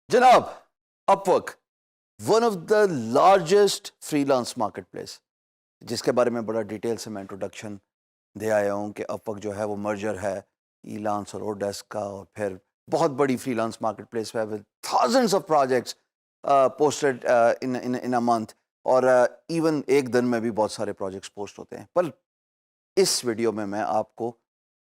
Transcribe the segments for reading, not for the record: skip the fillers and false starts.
جناب Upwork one of the largest freelance marketplace, جس کے بارے میں بڑا ڈیٹیل سے میں انٹروڈکشن دے آیا ہوں کہ اپ ورک جو ہے وہ مرجر ہے ای لانس اور اوڈیسک کا، اور پھر بہت بڑی فری لانس مارکیٹ پلیس ہے with thousands of projects posted in a month, اور ایون ایک دن میں بھی بہت سارے پروجیکٹس پوسٹ ہوتے ہیں. پر اس ویڈیو میں آپ کو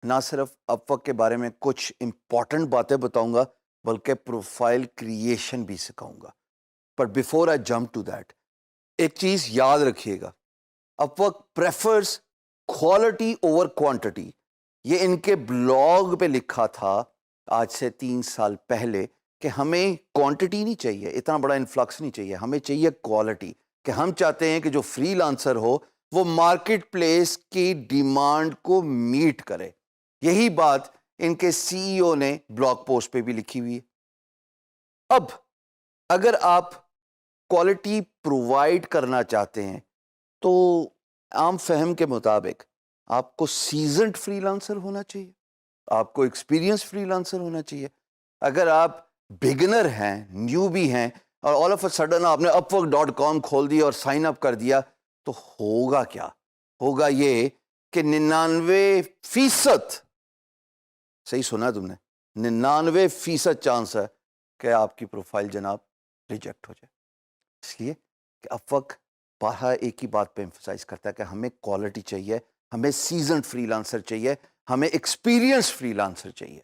نہ صرف اپ ورک کے بارے میں کچھ امپورٹنٹ باتیں بتاؤں گا بلکہ پروفائل کریشن بھی سکھاؤں گا. But before I jump to that, ایک چیز یاد رکھیے گا، Upwork prefers quality over quantity. یہ ان کے بلاگ پہ لکھا تھا آج سے 3 سال پہلے کہ ہمیں کوانٹٹی نہیں چاہیے، اتنا بڑا انفلکس نہیں چاہیے، ہمیں چاہیے کوالٹی. کہ ہم چاہتے ہیں کہ جو فری لانسر ہو وہ مارکیٹ پلیس کی ڈیمانڈ کو میٹ کرے. یہی بات ان کے سی ای او نے بلاگ پوسٹ پہ بھی لکھی ہوئی ہے. اب اگر آپ کوالٹی پرووائڈ کرنا چاہتے ہیں تو عام فہم کے مطابق آپ کو سیزنڈ فری لانسر ہونا چاہیے، آپ کو ایکسپیرینس فری لانسر ہونا چاہیے. اگر آپ بگنر ہیں، نیو بھی ہیں، اور آل آف اے سڈن آپ نے upwork.com کھول دیا اور سائن اپ کر دیا، تو ہوگا کیا؟ ہوگا یہ کہ 99%، صحیح سنا تم نے، 99% چانس ہے کہ آپ کی پروفائل جناب ریجیکٹ ہو جائے. اس لیے کہ اپ ورک بارہا ایک ہی بات پہ ایمفسائز کرتا ہے کہ ہمیں کوالٹی چاہیے، ہمیں سیزنڈ فری لانسر چاہیے، ہمیں ایکسپیرینس فری لانسر چاہیے.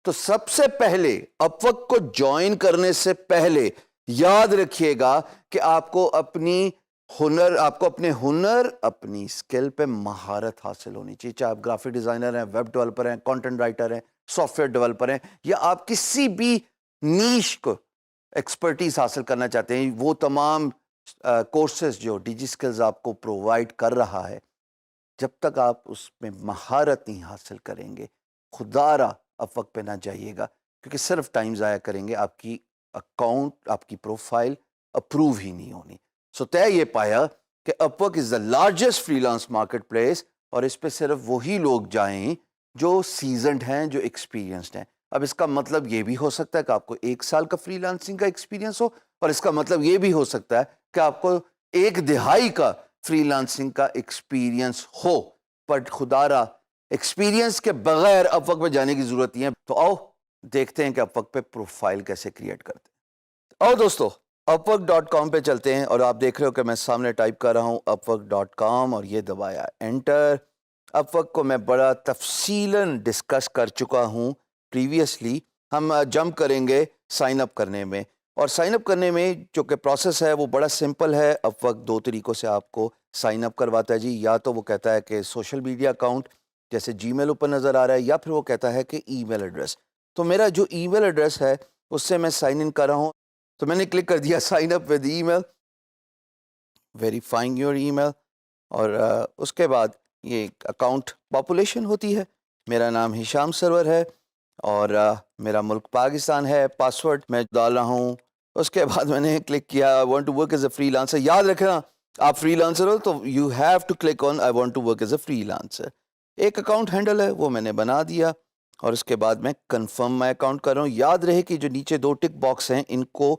تو سب سے پہلے اپ ورک کو جوائن کرنے سے پہلے یاد رکھیے گا کہ آپ کو اپنے ہنر، اپنی اسکل پہ مہارت حاصل ہونی چاہیے. چاہے آپ گرافک ڈیزائنر ہیں، ویب ڈیولپر ہیں، کانٹینٹ رائٹر ہیں، سافٹ ویئر ڈیولپر ہیں، یا آپ کسی بھی نیش کو ایکسپرٹیز حاصل کرنا چاہتے ہیں. وہ تمام کورسز جو ڈیجی اسکلز آپ کو پرووائڈ کر رہا ہے، جب تک آپ اس میں مہارت نہیں حاصل کریں گے، خدا را اپ ورک پہ نہ جائیے گا، کیونکہ صرف ٹائم ضائع کریں گے، آپ کی اکاؤنٹ، آپ کی پروفائل اپروو ہی نہیں ہونی. سو طے یہ پایا کہ Upwork is the largest freelance marketplace, اور اس پہ صرف وہی لوگ جائیں جو سیزنڈ ہیں، جو ایکسپیرینسڈ ہیں. اب اس کا مطلب یہ بھی ہو سکتا ہے کہ آپ کو 1 سال کا فری لانسنگ کا ایکسپیرینس ہو، اور اس کا مطلب یہ بھی ہو سکتا ہے کہ آپ کو 1 دہائی کا فری لانسنگ کا ایکسپیرینس ہو. بٹ خدا را ایکسپیرینس کے بغیر اپ ورک پہ جانے کی ضرورت نہیں ہے. تو آؤ دیکھتے ہیں کہ اپ ورک پہ پروفائل کیسے کریٹ کرتے ہیں. آؤ دوستو upwork.com پہ چلتے ہیں، اور آپ دیکھ رہے ہو کہ میں سامنے ٹائپ کر رہا ہوں upwork.com، اور یہ دبایا انٹر. اپ ورک کو میں بڑا تفصیلاً ڈسکس کر چکا ہوں پریویسلی. ہم جمپ کریں گے سائن اپ کرنے میں، اور سائن اپ کرنے میں جو کہ پروسیس ہے وہ بڑا سمپل ہے. اپ ورک 2 طریقوں سے آپ کو سائن اپ کرواتا ہے جی. یا تو وہ کہتا ہے کہ سوشل میڈیا اکاؤنٹ جیسے جی میل اوپر نظر آ رہا ہے، یا پھر وہ کہتا ہے کہ ای میل ایڈریس. تو میرا جو ای میل ایڈریس ہے اس سے میں سائن ان کر رہا ہوں. تو میں نے کلک کر دیا sign up with email, verifying your email, اور اس کے بعد یہ اکاؤنٹ پاپولیشن ہوتی ہے. میرا نام ہشام سرور ہے، اور میرا ملک پاکستان ہے. پاسورڈ میں ڈال رہا ہوں. اس کے بعد میں نے کلک کیا want to work as a freelancer. یاد رکھنا آپ فری لانسر ہو تو you have to click on I want to work as a freelancer. ایک اکاؤنٹ ہینڈل ہے وہ میں نے بنا دیا، اور اس کے بعد میں کنفرم مائی اکاؤنٹ کر رہا ہوں. یاد رہے کہ جو نیچے 2 ٹک باکس ہیں ان کو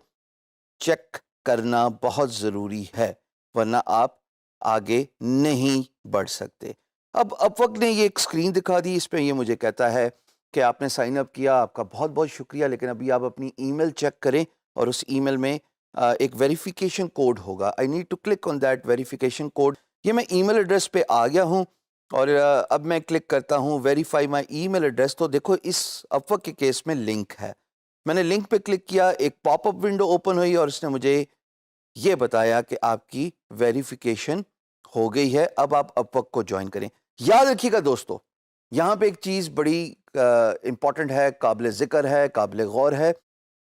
چیک کرنا بہت ضروری ہے، ورنہ آپ آگے نہیں بڑھ سکتے. اب اپ ورک نے یہ ایک اسکرین دکھا دی، اس پہ یہ مجھے کہتا ہے کہ آپ نے سائن اپ کیا، آپ کا بہت بہت شکریہ، لیکن ابھی آپ اپنی ای میل چیک کریں، اور اس ای میل میں ایک ویریفیکیشن کوڈ ہوگا. I need to click on that verification code. یہ میں ای میل ایڈریس پہ آ گیا ہوں، اور اب میں کلک کرتا ہوں ویریفائی مائی ای میل ایڈریس. تو دیکھو اس اپ ورک کے کیس میں لنک ہے. میں نے لنک پہ کلک کیا، ایک پاپ اپ ونڈو اوپن ہوئی، اور اس نے مجھے یہ بتایا کہ آپ کی ویریفیکیشن ہو گئی ہے، اب آپ اپ ورک کو جوائن کریں. یاد رکھیے گا دوستو، یہاں پہ ایک چیز بڑی امپورٹنٹ ہے، قابل ذکر ہے، قابل غور ہے.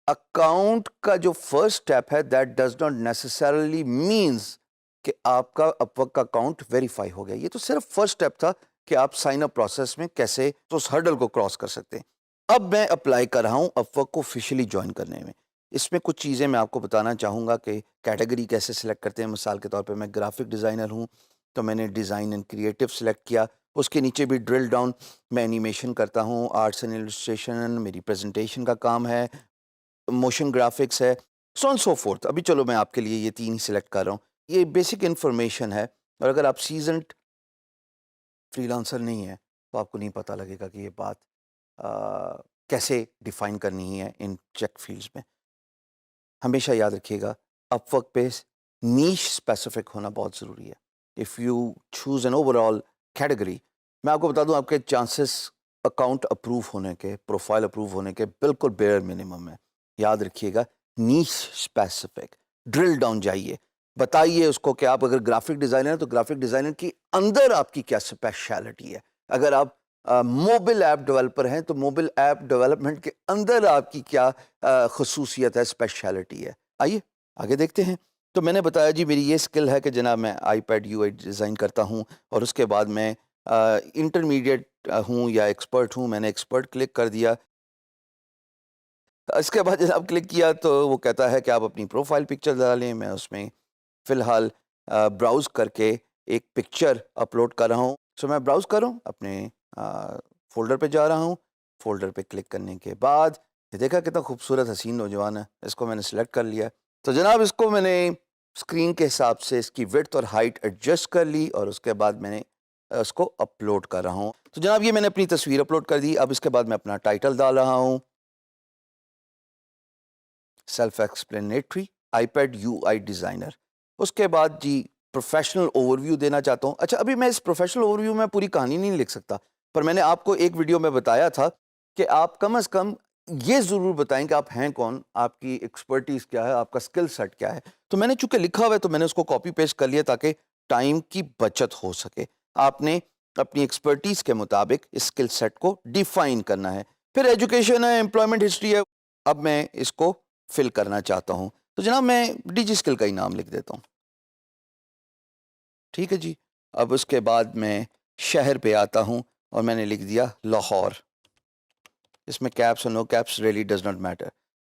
اکاؤنٹ کا جو فرسٹ اسٹیپ ہے that does not necessarily means کہ آپ کا اپ ورک کا اکاؤنٹ ویریفائی ہو گیا. یہ تو صرف فرسٹ اسٹیپ تھا کہ آپ سائن اپ پروسیس میں کیسے تو اس ہرڈل کو کراس کر سکتے ہیں. اب میں اپلائی کر رہا ہوں اپ ورک کو آفیشیلی جوائن کرنے میں. اس میں کچھ چیزیں میں آپ کو بتانا چاہوں گا کہ کیٹیگری کیسے سلیکٹ کرتے ہیں. مثال کے طور پہ میں گرافک ڈیزائنر ہوں تو میں نے ڈیزائن اینڈ کریٹو سلیکٹ کیا. اس کے نیچے بھی ڈرل ڈاؤن میں انیمیشن کرتا ہوں, آرٹس اینڈ السٹریشن میری پریزنٹیشن کا کام ہے, موشن گرافکس ہے, سو اینڈ سو فورتھ. ابھی چلو میں آپ کے لیے یہ 3 ہی سلیکٹ کر رہا ہوں. یہ بیسک انفارمیشن ہے, اور اگر آپ سیزنڈ فری لانسر نہیں ہے تو آپ کو نہیں پتہ لگے گا کہ یہ بات کیسے ڈیفائن کرنی ہے ان چیک فیلڈز میں. ہمیشہ یاد رکھیے گا اپ ورک پہ نیش اسپیسیفک ہونا بہت ضروری ہے. If you choose an over all category, میں آپ کو بتا دوں آپ کے چانسز اکاؤنٹ اپروو ہونے کے, پروفائل اپروو ہونے کے بالکل بیئر منیمم ہے. یاد رکھیے گا نیش اسپیسیفک, ڈرل ڈاؤن جائیے, بتائیے اس کو کہ آپ اگر گرافک ڈیزائنر ہیں تو گرافک ڈیزائنر کی اندر آپ کی کیا اسپیشلٹی ہے. اگر آپ موبل ایپ ڈیولپر ہیں تو موبل ایپ ڈیولپمنٹ کے اندر آپ کی کیا خصوصیت ہے, اسپیشلٹی ہے. آئیے آگے دیکھتے ہیں. تو میں نے بتایا جی میری یہ اسکل ہے کہ جناب میں iPad U I design کرتا ہوں, اور اس کے بعد میں انٹرمیڈیٹ ہوں یا ایکسپرٹ ہوں. میں نے ایکسپرٹ کلک کر دیا. اس کے بعد جناب کلک کیا تو وہ کہتا ہے کہ آپ اپنی پروفائل پکچر ڈالیں. میں اس میں فی الحال براؤز کر کے ایک پکچر اپلوڈ کر رہا ہوں. سو میں براؤز کر رہا ہوں, اپنے فولڈر پہ جا رہا ہوں. فولڈر پہ کلک کرنے کے بعد یہ دیکھا کتنا خوبصورت حسین نوجوان ہے, اس کو میں نے سلیکٹ کر لیا. تو جناب اس کو میں نے اسکرین کے حساب سے اس کی وڈتھ اور ہائٹ ایڈجسٹ کر لی, اور اس کے بعد میں نے اس کو اپلوڈ کر رہا ہوں. تو جناب یہ میں نے اپنی تصویر اپلوڈ کر دی. اب اس کے بعد میں اپنا ٹائٹل ڈال رہا ہوں, self explanatory iPad U I designer. اس کے بعد جی پروفیشنل اوور ویو دینا چاہتا ہوں. اچھا ابھی میں اس پروفیشنل اوور ویو میں پوری کہانی نہیں لکھ سکتا, پر میں نے آپ کو ایک ویڈیو میں بتایا تھا کہ آپ کم از کم یہ ضرور بتائیں کہ آپ ہیں کون, آپ کی ایکسپرٹیز کیا ہے, آپ کا اسکل سیٹ کیا ہے. تو میں نے چونکہ لکھا ہوا ہے تو میں نے اس کو کاپی پیسٹ کر لیا تاکہ ٹائم کی بچت ہو سکے. آپ نے اپنی ایکسپرٹیز کے مطابق اسکل سیٹ کو ڈیفائن کرنا ہے. پھر ایجوکیشن ہے, امپلائمنٹ ہسٹری ہے. اب میں اس کو فل کرنا چاہتا ہوں, تو جناب میں ڈی جی اسکل کا ہی نام لکھ دیتا ہوں. ٹھیک ہے جی. اب اس کے بعد میں شہر پہ آتا ہوں اور میں نے لکھ دیا لاہور. اس میں کیپس اور no caps really does not matter.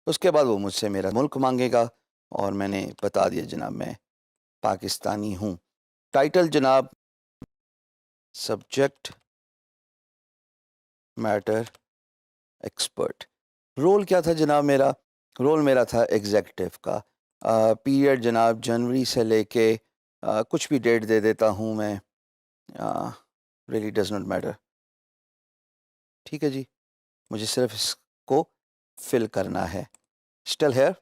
اس کے بعد وہ مجھ سے میرا ملک مانگے گا, اور میں نے بتا دیا جناب میں پاکستانی ہوں. ٹائٹل جناب سبجیکٹ میٹر ایکسپرٹ. رول کیا تھا جناب میرا؟ رول میرا تھا ایگزیکٹو کا. پیریڈ جناب جنوری سے لے کے کچھ بھی ڈیٹ دے دیتا ہوں میں, ریلی ڈز ناٹ میٹر. ٹھیک ہے جی, مجھے صرف اس کو فل کرنا ہے. Still here.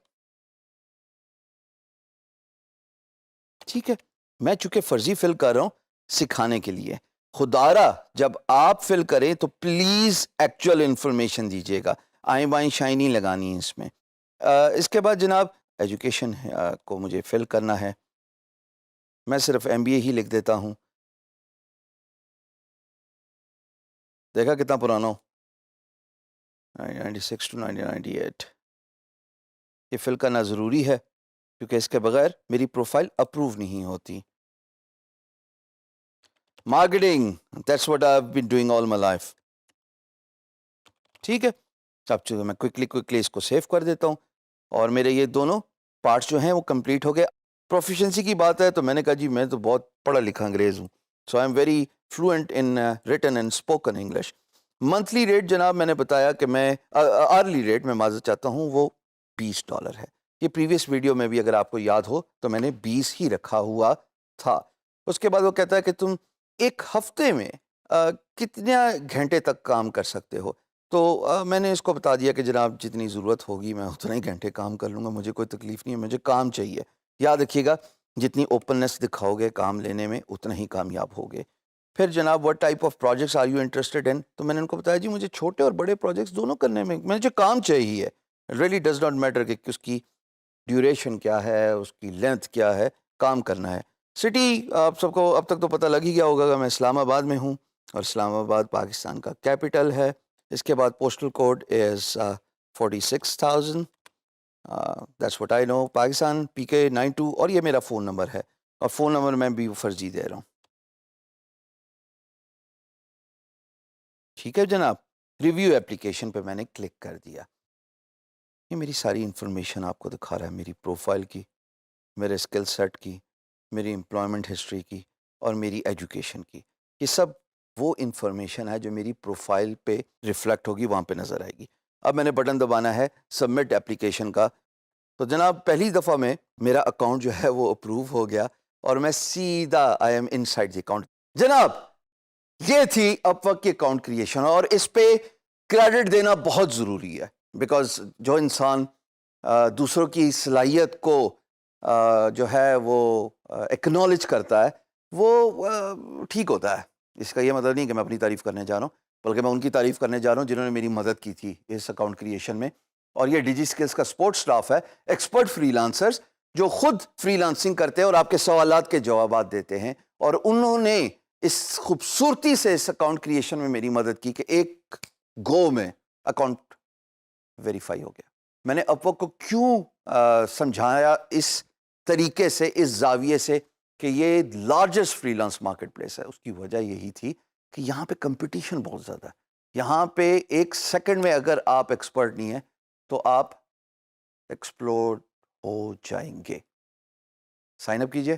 ٹھیک ہے, میں چونکہ فرضی فل کر رہا ہوں سکھانے کے لیے. خدارا جب آپ فل کریں تو پلیز ایکچوئل انفارمیشن دیجیے گا, آئیں بائیں شائیں نہیں لگانی ہے اس میں. اس کے بعد جناب ایجوکیشن کو مجھے فل کرنا ہے. میں صرف ایم بی اے ہی لکھ دیتا ہوں. دیکھا کتنا پرانا ہو, 1996 to 1998. یہ فل کرنا ضروری ہے کیونکہ اس کے بغیر میری پروفائل اپروو نہیں ہوتی. Marketing, that's what I have been doing all my life. ٹھیک ہے, اب چلو میں کوئکلی اس کو سیو کر دیتا ہوں, اور میرے یہ دونوں پارٹس جو ہیں وہ کمپلیٹ ہو گئے. پروفیشنسی کی بات ہے تو میں نے کہا جی میں تو بہت پڑھا لکھا انگریز ہوں, so I am very fluent in written and spoken English. Monthly rate جناب میں نے بتایا کہ میں آرلی ریٹ میں معذرت چاہتا ہوں وہ $20 ہے. یہ پریویس ویڈیو میں بھی اگر آپ کو یاد ہو تو میں نے 20 ہی رکھا ہوا تھا. اس کے بعد وہ کہتا ہے کہ تم ایک ہفتے میں کتنے گھنٹے تک کام کر سکتے ہو. تو میں نے اس کو بتا دیا کہ جناب جتنی ضرورت ہوگی میں اتنے ہی گھنٹے کام کر لوں گا, مجھے کوئی تکلیف نہیں ہے, مجھے کام چاہیے. یاد رکھیے گا جتنی اوپننس دکھاؤ گے کام لینے میں اتنا ہی کامیاب ہوگے. پھر جناب what type of projects are you interested in, تو میں نے ان کو بتایا جی مجھے چھوٹے اور بڑے پروجیکٹس دونوں کرنے میں مجھے کام چاہیے. really does not matter کہ اس کی ڈیوریشن کیا ہے, اس کی لینتھ کیا ہے, کام کرنا ہے. سٹی آپ سب کو اب تک تو پتہ لگ ہی گیا ہوگا کہ میں اسلام آباد میں ہوں, اور اسلام آباد پاکستان کا کیپٹل ہے. اس کے بعد postal code is 46,000. That's what I know. Pakistan PK92, اور یہ میرا فون نمبر ہے, اور فون نمبر میں بھی فرضی دے رہا ہوں. ٹھیک ہے جناب. ریویو ایپلیکیشن پہ میں نے کلک کر دیا. یہ میری ساری انفارمیشن آپ کو دکھا رہا ہے، میری پروفائل کی، میرے اسکل سیٹ کی، میری امپلائمنٹ ہسٹری کی اور میری ایجوکیشن کی. یہ سب وہ انفارمیشن ہے جو میری پروفائل پہ ریفلیکٹ ہوگی، وہاں پہ نظر آئے گی. اب میں نے بٹن دبانا ہے سبمٹ اپلیکیشن کا. تو جناب پہلی دفعہ میں میرا اکاؤنٹ جو ہے وہ اپروو ہو گیا اور میں سیدھا I am in side the account. جناب یہ تھی اپ ورک کی اکاؤنٹ کریشن، اور اس پہ کریڈٹ دینا بہت ضروری ہے، بیکاز جو انسان دوسروں کی صلاحیت کو جو ہے وہ ایکنالج کرتا ہے وہ ٹھیک ہوتا ہے. اس کا یہ مطلب نہیں کہ میں اپنی تعریف کرنے جا رہا ہوں، بلکہ میں ان کی تعریف کرنے جا رہا ہوں جنہوں نے میری مدد کی تھی اس اکاؤنٹ کریشن میں. اور یہ ڈیجی اسکلز کا سپورٹ سٹاف ہے، ایکسپرٹ فری لانسرز جو خود فری لانسنگ کرتے ہیں اور آپ کے سوالات کے جوابات دیتے ہیں. اور انہوں نے اس خوبصورتی سے اس اکاؤنٹ کریشن میں میری مدد کی کہ ایک گو میں اکاؤنٹ ویریفائی ہو گیا. میں نے اپ ورک کو کیوں سمجھایا اس طریقے سے، اس زاویے سے کہ یہ largest freelance market place ہے، اس کی وجہ یہی تھی کہ یہاں پہ کمپٹیشن بہت زیادہ ہے. یہاں پہ ایک سیکنڈ میں اگر آپ ایکسپرٹ نہیں ہیں تو آپ ایکسپلوڈ ہو جائیں گے. سائن اپ کیجئے،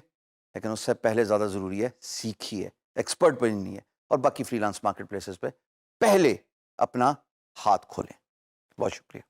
لیکن اس سے پہلے زیادہ ضروری ہے سیکھیے. ایکسپرٹ بننی ہے اور باقی فری لانس مارکیٹ پلیسز پہ پہلے اپنا ہاتھ کھولیں. بہت شکریہ.